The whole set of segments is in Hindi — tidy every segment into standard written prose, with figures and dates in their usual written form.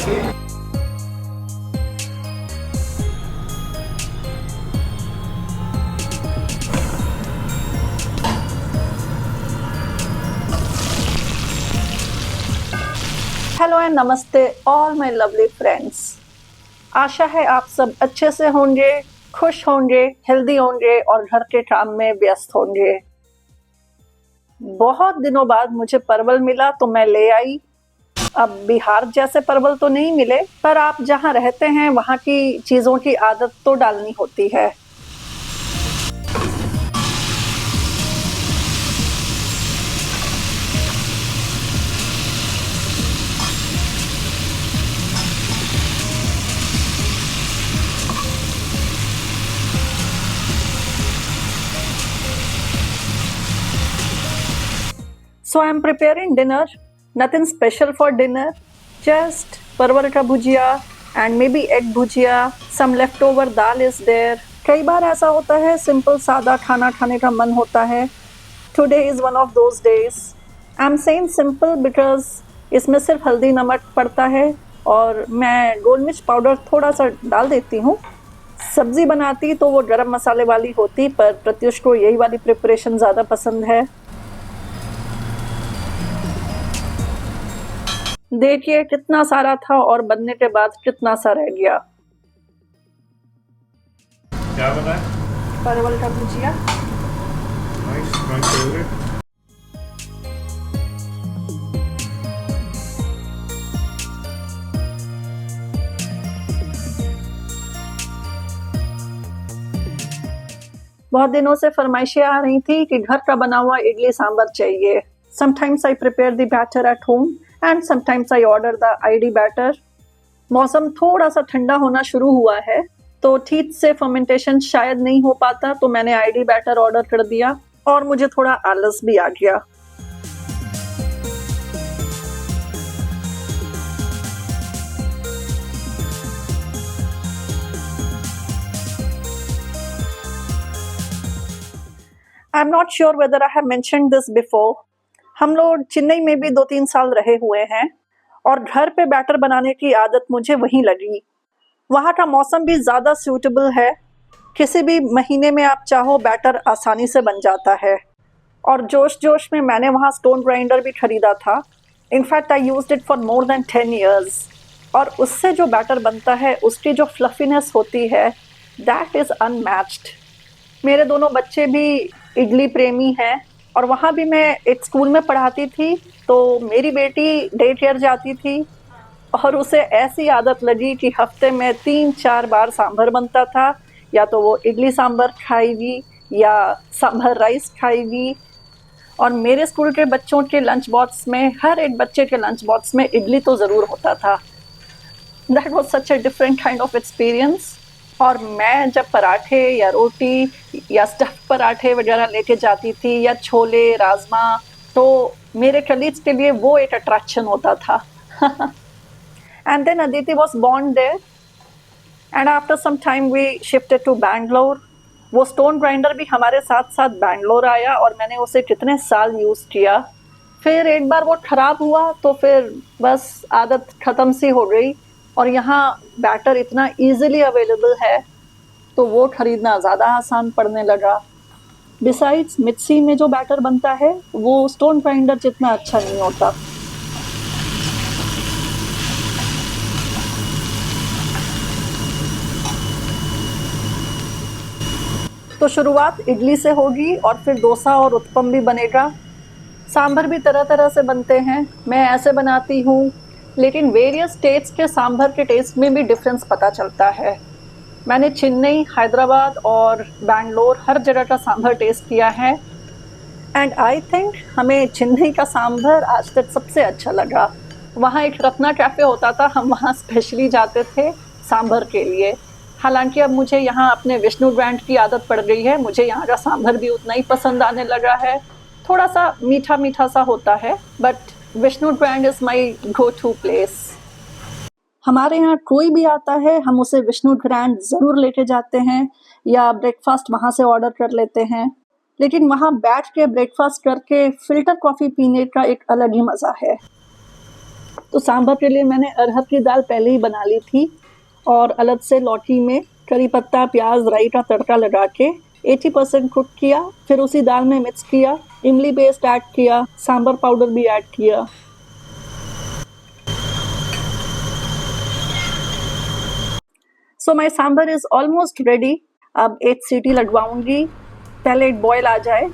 हेलो एंड नमस्ते ऑल माय लवली फ्रेंड्स। आशा है आप सब अच्छे से होंगे, खुश होंगे, हेल्दी होंगे और घर के काम में व्यस्त होंगे। बहुत दिनों बाद मुझे परवल मिला तो मैं ले आई। अब बिहार जैसे परवल तो नहीं मिले, पर आप जहाँ रहते हैं वहाँ की चीज़ों की आदत तो डालनी होती है। So I'm preparing dinner. Nothing special for dinner. Just परवल का भुजिया and maybe egg bhujia. Some leftover dal is there. कई बार ऐसा होता है सिंपल सादा खाना खाने का मन होता है. Today is one of those days. I'm saying simple because इसमें सिर्फ हल्दी नमक पड़ता है और मैं गोल मिर्च पाउडर थोड़ा सा डाल देती हूँ. सब्जी बनाती तो वो गरम मसाले वाली होती, पर प्रत्युष को यही वाली प्रिपरेशन ज़्यादा पसंद है. देखिए कितना सारा था और बनने के बाद कितना सा रह गया. क्या बनाया? परवल का भुजिया. Nice, my favorite. बहुत दिनों से फरमाइशें आ रही थी कि घर का बना हुआ इडली सांभर चाहिए. Sometimes I prepare the batter at home and sometimes I order the ID batter. मौसम थोड़ा सा ठंडा होना शुरू हुआ है तो ठीक से फर्मेंटेशन शायद नहीं हो पाता, तो मैंने ID बैटर ऑर्डर कर दिया और मुझे थोड़ा आलस भी आ गया. I'm not sure whether I have mentioned this before. हम लोग चेन्नई में भी 2-3 साल रहे हुए हैं और घर पे बैटर बनाने की आदत मुझे वहीं लगी. वहाँ का मौसम भी ज़्यादा सूटेबल है. किसी भी महीने में आप चाहो बैटर आसानी से बन जाता है. और जोश जोश में मैंने वहाँ स्टोन ग्राइंडर भी खरीदा था. In fact I used it for more than 10 years. और उससे जो बैटर बनता है उसकी जो फ्लफीनेस होती है, दैट इज़ अनमैच्ड. मेरे दोनों बच्चे भी इडली प्रेमी हैं और वहाँ भी मैं एक स्कूल में पढ़ाती थी, तो मेरी बेटी डे केयर जाती थी और उसे ऐसी आदत लगी कि हफ्ते में 3-4 बार सांभर बनता था. या तो वो इडली सांभर खाएगी या सांभर राइस खाएगी. और मेरे स्कूल के बच्चों के लंच बॉक्स में, हर एक बच्चे के लंच बॉक्स में इडली तो ज़रूर होता था. That was such a different kind of experience. और मैं जब पराठे या रोटी या स्टफ पराठे वगैरह लेके जाती थी या छोले राजमा, तो मेरे कलीग्स के लिए वो एक अट्रैक्शन होता था. And then Aditi was born there, and after some time we shifted to Bangalore. वो स्टोन ग्राइंडर भी हमारे साथ साथ बैंगलोर आया और मैंने उसे कितने साल यूज़ किया. फिर एक बार वो ख़राब हुआ तो फिर बस आदत ख़त्म सी हो गई. और यहाँ बैटर इतना ईज़िली अवेलेबल है तो वो ख़रीदना ज़्यादा आसान पड़ने लगा. बिसाइड्स मिक्सी में जो बैटर बनता है वो स्टोन ग्राइंडर जितना अच्छा नहीं होता. तो शुरुआत इडली से होगी और फिर डोसा और उत्पम भी बनेगा. सांभर भी तरह तरह से बनते हैं. मैं ऐसे बनाती हूँ, लेकिन वेरियस स्टेट्स के सांभर के टेस्ट में भी डिफरेंस पता चलता है. मैंने चेन्नई, हैदराबाद और बैंगलोर हर जगह का सांभर टेस्ट किया है एंड आई थिंक हमें चेन्नई का सांभर आज तक सबसे अच्छा लगा. वहाँ एक रत्ना कैफ़े होता था, हम वहाँ स्पेशली जाते थे सांभर के लिए. हालांकि अब मुझे यहाँ अपने विष्णु ब्रांड की आदत पड़ गई है. मुझे यहाँ का सांभर भी उतना ही पसंद आने लगा है. थोड़ा सा मीठा मीठा सा होता है, but Vishnu brand is my go to place. हमारे यहाँ कोई भी आता है हम उसे विष्णु ब्रांड ज़रूर लेके जाते हैं या ब्रेकफास्ट वहाँ से ऑर्डर कर लेते हैं. लेकिन वहाँ बैठ के ब्रेकफास्ट करके फ़िल्टर कॉफ़ी पीने का एक अलग ही मज़ा है. तो सांभर के लिए मैंने अरहर की दाल पहले ही बना ली थी और अलग से लौकी में करी पत्ता, प्याज, राई का तड़का लगा के 80% कुक किया। फिर उसी दाल में मिक्स किया, इमली पेस्ट ऐड किया, सांभर पाउडर भी ऐड किया। सो माई सांभर इज ऑलमोस्ट रेडी। अब 8 सीटी लगवाऊंगी, पहले एक बॉयल आ जाए।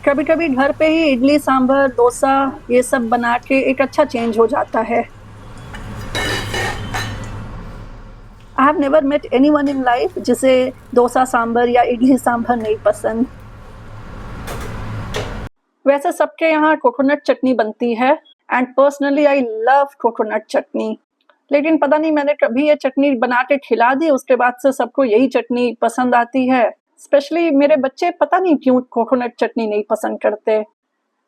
कभी कभी घर पे ही इडली, सांभर, डोसा ये सब बना के एक अच्छा चेंज हो जाता है। I have never met anyone in life जिसे डोसा सांभर या इडली सांभर नहीं पसंद। वैसे सबके यहाँ कोकोनट चटनी बनती है and personally I love coconut chutney, लेकिन पता नहीं मैंने कभी ये चटनी बना के खिला दी, उसके बाद से सबको यही चटनी पसंद आती है। स्पेशली मेरे बच्चे पता नहीं क्यों कोकोनट चटनी नहीं पसंद करते।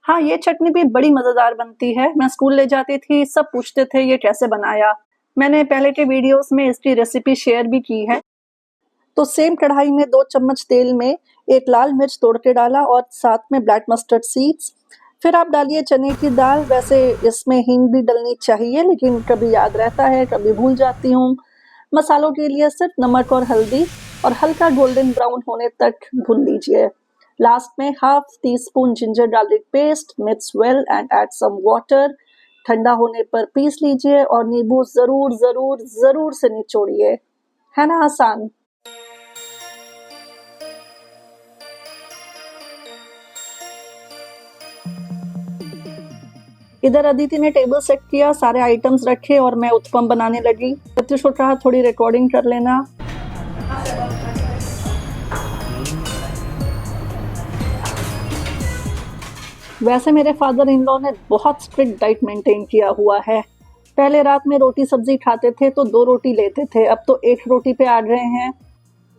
हाँ, ये चटनी भी बड़ी मज़ेदार बनती है। मैं स्कूल ले जाती थी, सब पूछते थे ये कैसे बनाया। मैंने पहले के वीडियोस में इसकी रेसिपी शेयर भी की है। तो सेम कढ़ाई में 2 चम्मच तेल में एक लाल मिर्च तोड़ के डाला और साथ में ब्लैक मस्टर्ड सीड्स। फिर आप डालिए चने की दाल। वैसे इसमें हींग भी डलनी चाहिए, लेकिन कभी याद रहता है, कभी भूल जाती हूँ। मसालों के लिए सिर्फ नमक और हल्दी और हल्का गोल्डन ब्राउन होने तक भून लीजिए। लास्ट में half tea spoon ginger garlic paste, mix well and add some water. ठंडा होने पर पीस लीजिए और नींबू जरूर जरूर जरूर से निचोड़िए। है ना आसान? इधर अदिति ने टेबल सेट किया, सारे आइटम्स रखे और मैं उत्पम बनाने लगी। प्रत्युष को कहा थोड़ी रिकॉर्डिंग कर लेना। वैसे मेरे फादर इन लॉ ने बहुत स्ट्रिक्ट डाइट मेंटेन किया हुआ है। पहले रात में रोटी सब्जी खाते थे तो 2 रोटी लेते थे, अब तो 1 रोटी पे आ गए हैं।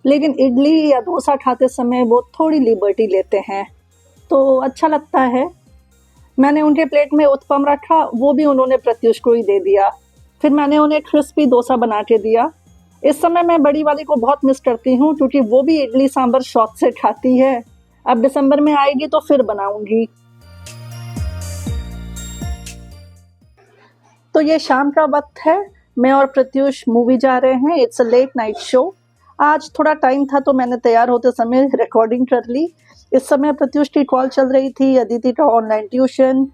लेकिन इडली या डोसा खाते समय वो थोड़ी लिबर्टी लेते हैं, तो अच्छा लगता है। मैंने उनके प्लेट में उत्पम रखा, वो भी उन्होंने प्रत्युष को ही दे दिया। फिर मैंने उन्हें क्रिस्पी डोसा बना के दिया। इस समय मैं बड़ी वाली को बहुत मिस करती हूँ, क्योंकि वो भी इडली सांभर शौक से खाती है। अब दिसंबर में आएगी तो फिर बनाऊंगी। तो ये शाम का वक्त है, मैं और प्रत्युष मूवी जा रहे हैं। It's a late night show. आज थोड़ा टाइम था तो मैंने तैयार होते समय रिकॉर्डिंग कर ली। इस समय प्रत्युष की कॉल चल रही थी, अदिति का ऑनलाइन ट्यूशन,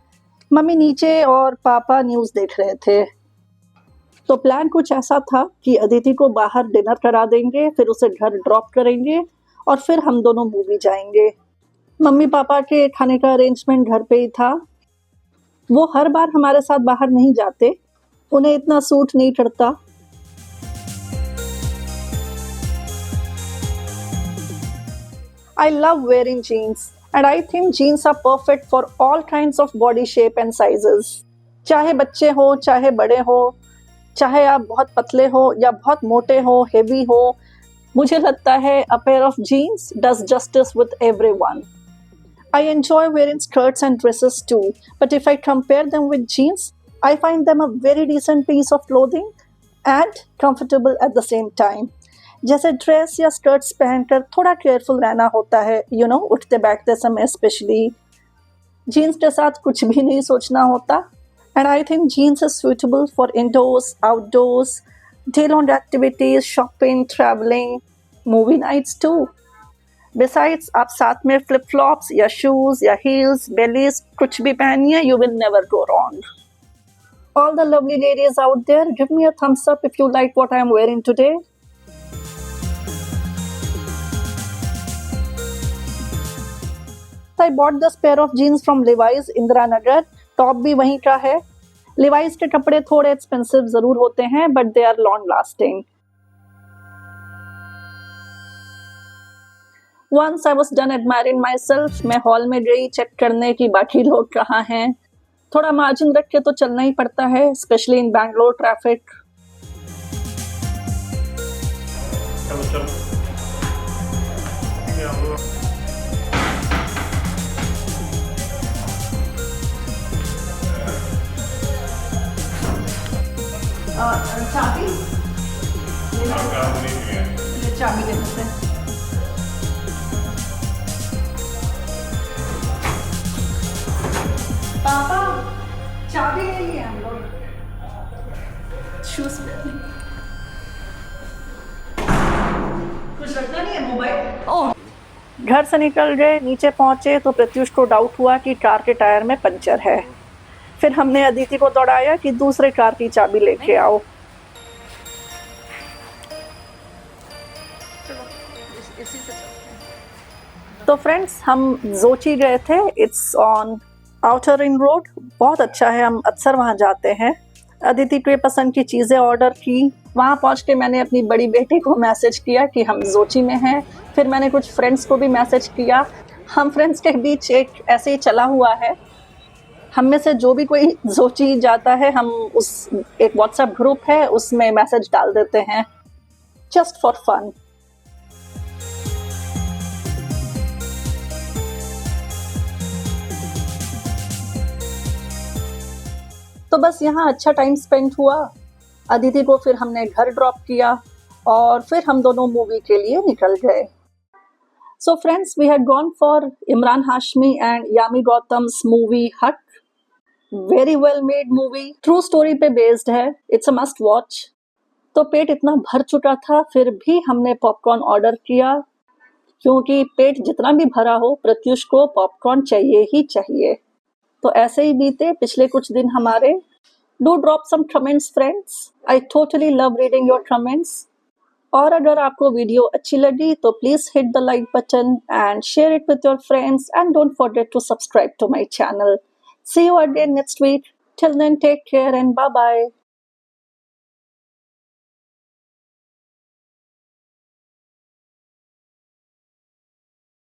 मम्मी नीचे और पापा न्यूज़ देख रहे थे। तो प्लान कुछ ऐसा था कि अदिति को बाहर डिनर करा देंगे, फिर उसे घर ड्रॉप करेंगे और फिर हम दोनों मूवी जाएंगे। मम्मी पापा के खाने का अरेंजमेंट घर पे ही था। वो हर बार हमारे साथ बाहर नहीं जाते, उन्हें इतना सूट नहीं करता। I love wearing jeans and I think jeans are perfect for all kinds of body shape and sizes. चाहे बच्चे हो, चाहे बड़े हो, चाहे आप बहुत पतले हो या बहुत मोटे हो, हेवी हो, मुझे लगता है a pair of jeans does justice with everyone. I enjoy wearing skirts and dresses too, but if I compare them with jeans, I find them a very decent piece of clothing and comfortable at the same time. जैसे ड्रेस या स्कर्ट्स पहनकर थोड़ा केयरफुल रहना होता है, उठते बैठते समय स्पेशली। जीन्स के साथ कुछ भी नहीं सोचना होता। And I think jeans is suitable for indoors, outdoors, day long activities, shopping, travelling, movie nights too. Besides आप साथ में फ्लिप फ्लॉप्स या शूज या हील्स, बेलीज कुछ भी पहनिए, you will never go wrong. All the lovely ladies out there, give me a thumbs up if you like what I am wearing today. I bought this pair of jeans from Levi's, Indira Nagar. Top भी वहीं का है। Levi's के कपड़े थोड़े एक्सपेंसिव जरूर होते हैं, but they are long lasting. Once I was done admiring myself, मैं हॉल में गई चेक करने की बाकी लोग कहाँ हैं। थोड़ा मार्जिन रख के तो चलना ही पड़ता है, स्पेशली इन बैंगलोर ट्रैफिक। चाबी चाबी दे देते हैं। पापा चाबी ले लिए हम लोग। शूज कुछ रखना नहीं है मोबाइल। ओह, घर से निकल गए, नीचे पहुंचे तो प्रत्युष को डाउट हुआ कि कार के टायर में पंचर है। फिर हमने अदिति को दौड़ाया कि दूसरे कार की चाबी लेके आओ। तो फ्रेंड्स, हम जोची गए थे। It's on outer ring road, बहुत अच्छा है, हम अक्सर वहाँ जाते हैं। अदिति के पसंद की चीज़ें ऑर्डर की। वहाँ पहुँच के मैंने अपनी बड़ी बेटी को मैसेज किया कि हम जोची में हैं। फिर मैंने कुछ फ्रेंड्स को भी मैसेज किया। हम फ्रेंड्स के बीच एक ऐसे ही चला हुआ है, हम में से जो भी कोई जोची जाता है, हम उस एक व्हाट्सएप ग्रुप है, उसमें मैसेज डाल देते हैं, जस्ट फॉर फन। तो बस यहाँ अच्छा टाइम स्पेंड हुआ। अदिति को फिर हमने घर ड्रॉप किया और फिर हम दोनों मूवी के लिए निकल गए। So friends, we had gone for Imran Hashmi and Yami Gautam's movie हट। Very well made movie, true story पे बेस्ड है, इट्स अ मस्ट वॉच। तो पेट इतना भर चुका था, फिर भी हमने पॉपकॉर्न ऑर्डर किया, क्योंकि पेट जितना भी भरा हो, प्रत्युष को पॉपकॉर्न चाहिए ही चाहिए। तो ऐसे ही बीते पिछले कुछ दिन हमारे। Do drop some comments friends, I totally love reading your comments. और अगर आपको वीडियो अच्छी लगी तो please hit the like button and share it with your friends and don't forget to subscribe to my channel. See you again next week. Till then, take care and bye bye.